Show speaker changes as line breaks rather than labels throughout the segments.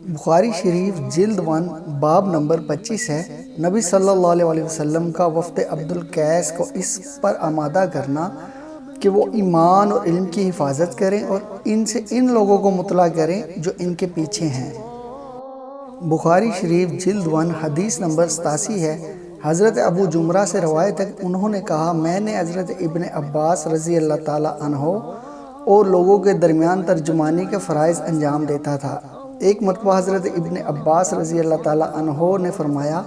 بخاری شریف جلد 1 باب نمبر 25 ہے۔ نبی صلی اللہ علیہ وسلم کا وفد عبد القیس کو اس پر آمادہ کرنا کہ وہ ایمان اور علم کی حفاظت کریں اور ان سے ان لوگوں کو مطلع کریں جو ان کے پیچھے ہیں۔ بخاری شریف جلد 1 حدیث نمبر 87 ہے۔ حضرت ابو جمرہ سے روایت ہے کہ انہوں نے کہا، میں نے حضرت ابن عباس رضی اللہ تعالیٰ عنہ اور لوگوں کے درمیان ترجمانی کے فرائض انجام دیتا تھا۔ ایک مرتبہ حضرت ابن عباس رضی اللہ تعالیٰ عنہ نے فرمایا،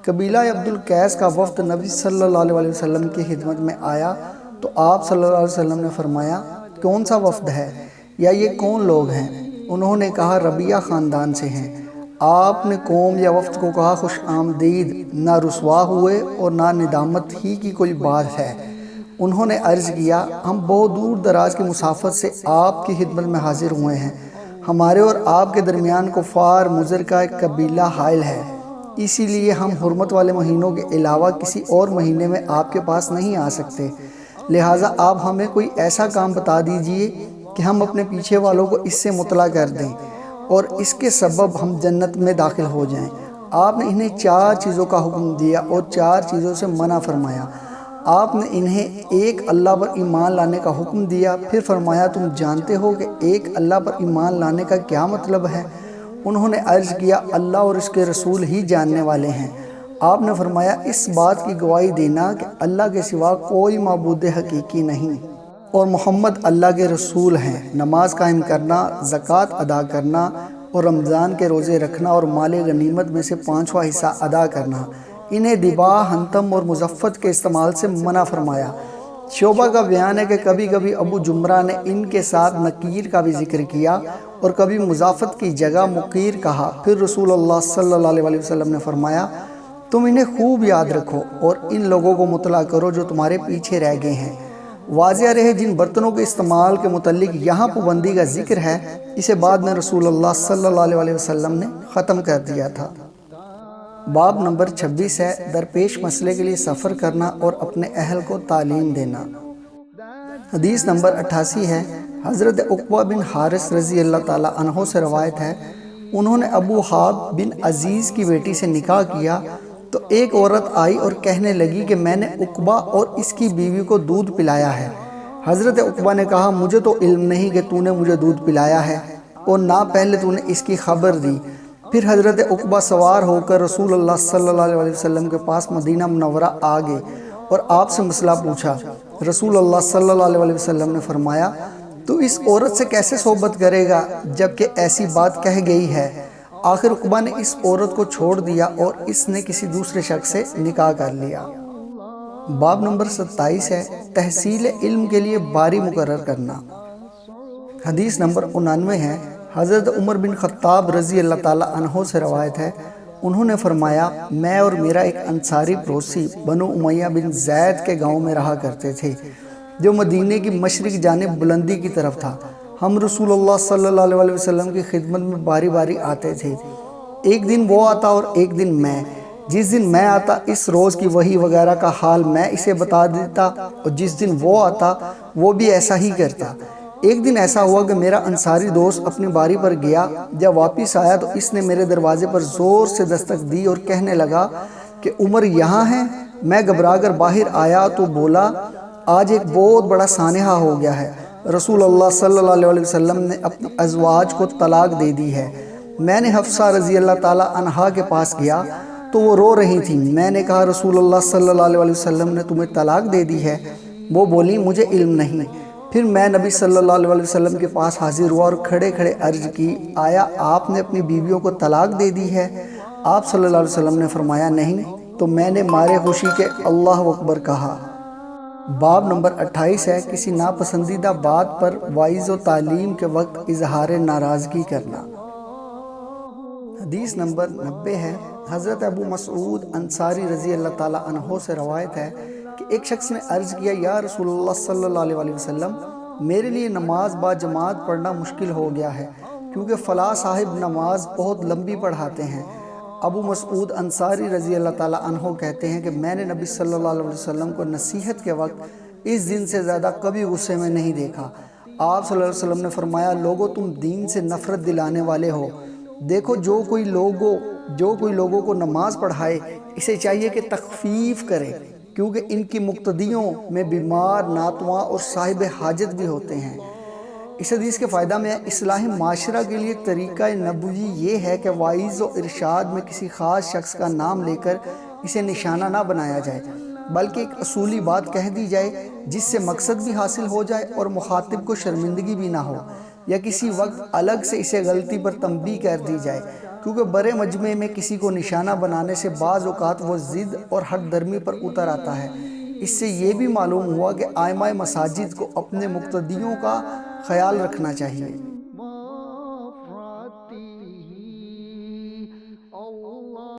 قبیلہ عبد القیس کا وفد نبی صلی اللہ علیہ وسلم کی خدمت میں آیا تو آپ صلی اللہ علیہ وسلم نے فرمایا، کون سا وفد ہے یا یہ کون لوگ ہیں؟ انہوں نے کہا، ربیہ خاندان سے ہیں۔ آپ نے قوم یا وفد کو کہا، خوش آمدید، نہ رسوا ہوئے اور نہ ندامت ہی کی کوئی بات ہے۔ انہوں نے عرض کیا، ہم بہت دور دراز کی مسافت سے آپ کی خدمت میں حاضر ہوئے ہیں۔ ہمارے اور آپ کے درمیان کفار مضر کا ایک قبیلہ حائل ہے، اسی لیے ہم حرمت والے مہینوں کے علاوہ کسی اور مہینے میں آپ کے پاس نہیں آ سکتے، لہٰذا آپ ہمیں کوئی ایسا کام بتا دیجئے کہ ہم اپنے پیچھے والوں کو اس سے مطلع کر دیں اور اس کے سبب ہم جنت میں داخل ہو جائیں۔ آپ نے انہیں 4 چیزوں کا حکم دیا اور 4 چیزوں سے منع فرمایا۔ آپ نے انہیں ایک اللہ پر ایمان لانے کا حکم دیا، پھر فرمایا، تم جانتے ہو کہ ایک اللہ پر ایمان لانے کا کیا مطلب ہے؟ انہوں نے عرض کیا، اللہ اور اس کے رسول ہی جاننے والے ہیں۔ آپ نے فرمایا، اس بات کی گواہی دینا کہ اللہ کے سوا کوئی معبود حقیقی نہیں اور محمد اللہ کے رسول ہیں، نماز قائم کرنا، زکوٰۃ ادا کرنا اور رمضان کے روزے رکھنا اور مال غنیمت میں سے 5واں حصہ ادا کرنا۔ انہیں دباغ، حنتم اور مزفت کے استعمال سے منع فرمایا۔ شعبہ کا بیان ہے کہ کبھی کبھی ابو جمرہ نے ان کے ساتھ نکیر کا بھی ذکر کیا اور کبھی مضافت کی جگہ مقیر کہا۔ پھر رسول اللہ صلی اللہ علیہ وسلم نے فرمایا، تم انہیں خوب یاد رکھو اور ان لوگوں کو مطلع کرو جو تمہارے پیچھے رہ گئے ہیں۔ واضح رہے، جن برتنوں کے استعمال کے متعلق یہاں پابندی کا ذکر ہے، اسے بعد میں رسول اللہ صلی اللہ علیہ وسلم نے ختم کر دیا تھا۔ باب نمبر 26 ہے، درپیش مسئلے کے لیے سفر کرنا اور اپنے اہل کو تعلیم دینا۔ حدیث نمبر 88 ہے۔ حضرت عقبہ بن حارث رضی اللہ تعالیٰ عنہ سے روایت ہے، انہوں نے ابو حاب بن عزیز کی بیٹی سے نکاح کیا تو ایک عورت آئی اور کہنے لگی کہ میں نے عقبہ اور اس کی بیوی کو دودھ پلایا ہے۔ حضرت عقبہ نے کہا، مجھے تو علم نہیں کہ تو نے مجھے دودھ پلایا ہے اور نہ پہلے تو نے اس کی خبر دی۔ پھر حضرت عقبہ سوار ہو کر رسول اللہ صلی اللہ علیہ وسلم کے پاس مدینہ منورہ آ گئے اور آپ سے مسئلہ پوچھا۔ رسول اللہ صلی اللہ علیہ وسلم نے فرمایا، تو اس عورت سے کیسے صحبت کرے گا جبکہ ایسی بات کہہ گئی ہے؟ آخر عقبہ نے اس عورت کو چھوڑ دیا اور اس نے کسی دوسرے شخص سے نکاح کر لیا۔ باب نمبر 27 ہے، تحصیل علم کے لیے باری مقرر کرنا۔ حدیث نمبر 99 ہے۔ حضرت عمر بن خطاب رضی اللہ تعالیٰ عنہ سے روایت ہے، انہوں نے فرمایا، میں اور میرا ایک انصاری پڑوسی بنو امیہ بن زید کے گاؤں میں رہا کرتے تھے جو مدینے کی مشرق جانب بلندی کی طرف تھا۔ ہم رسول اللہ صلی اللہ علیہ وسلم کی خدمت میں باری باری آتے تھے، ایک دن وہ آتا اور ایک دن میں۔ جس دن میں آتا اس روز کی وحی وغیرہ کا حال میں اسے بتا دیتا اور جس دن وہ آتا وہ بھی ایسا ہی کرتا۔ ایک دن ایسا ہوا کہ میرا انصاری دوست اپنی باری پر گیا، جب واپس آیا تو اس نے میرے دروازے پر زور سے دستک دی اور کہنے لگا کہ عمر یہاں ہیں؟ میں گھبرا کر باہر آیا تو بولا، آج ایک بہت بڑا سانحہ ہو گیا ہے، رسول اللہ صلی اللہ علیہ وسلم نے اپنی ازواج کو طلاق دے دی ہے۔ میں نے حفصہ رضی اللہ تعالیٰ عنہا کے پاس گیا تو وہ رو رہی تھیں۔ میں نے کہا، رسول اللہ صلی اللہ علیہ وسلم نے تمہیں طلاق دے دی ہے؟ وہ بولی، مجھے علم نہیں۔ پھر میں نبی صلی اللہ علیہ وسلم کے پاس حاضر ہوا اور کھڑے کھڑے عرض کی، آیا آپ نے اپنی بیویوں کو طلاق دے دی ہے؟ آپ صلی اللہ علیہ وسلم نے فرمایا، نہیں۔ تو میں نے مارے خوشی کے اللہ اکبر کہا۔ باب نمبر 28 ہے، کسی ناپسندیدہ بات پر وعظ و تعلیم کے وقت اظہار ناراضگی کرنا۔ حدیث نمبر 90 ہے۔ حضرت ابو مسعود انصاری رضی اللہ تعالیٰ عنہ سے روایت ہے کہ ایک شخص نے عرض کیا، یا رسول اللہ صلی اللہ علیہ وسلم، میرے لیے نماز با جماعت پڑھنا مشکل ہو گیا ہے کیونکہ فلاں صاحب نماز بہت لمبی پڑھاتے ہیں۔ ابو مسعود انصاری رضی اللہ تعالیٰ عنہ کہتے ہیں کہ میں نے نبی صلی اللہ علیہ وسلم کو نصیحت کے وقت اس دن سے زیادہ کبھی غصے میں نہیں دیکھا۔ آپ صلی اللہ علیہ وسلم نے فرمایا، لوگو تم دین سے نفرت دلانے والے ہو۔ دیکھو جو کوئی لوگوں کو نماز پڑھائے اسے چاہیے کہ تخفیف کرے، کیونکہ ان کی مقتدیوں میں بیمار، ناتواں اور صاحب حاجت بھی ہوتے ہیں۔ اس حدیث کے فائدہ میں اصلاح معاشرہ کے لیے طریقہ نبوی یہ ہے کہ واعظ و ارشاد میں کسی خاص شخص کا نام لے کر اسے نشانہ نہ بنایا جائے، بلکہ ایک اصولی بات کہہ دی جائے جس سے مقصد بھی حاصل ہو جائے اور مخاطب کو شرمندگی بھی نہ ہو، یا کسی وقت الگ سے اسے غلطی پر تنبیہ کر دی جائے، کیونکہ بڑے مجمع میں کسی کو نشانہ بنانے سے بعض اوقات وہ ضد اور حق درمی پر اتر آتا ہے۔ اس سے یہ بھی معلوم ہوا کہ ائمہ مساجد کو اپنے مقتدیوں کا خیال رکھنا چاہیے۔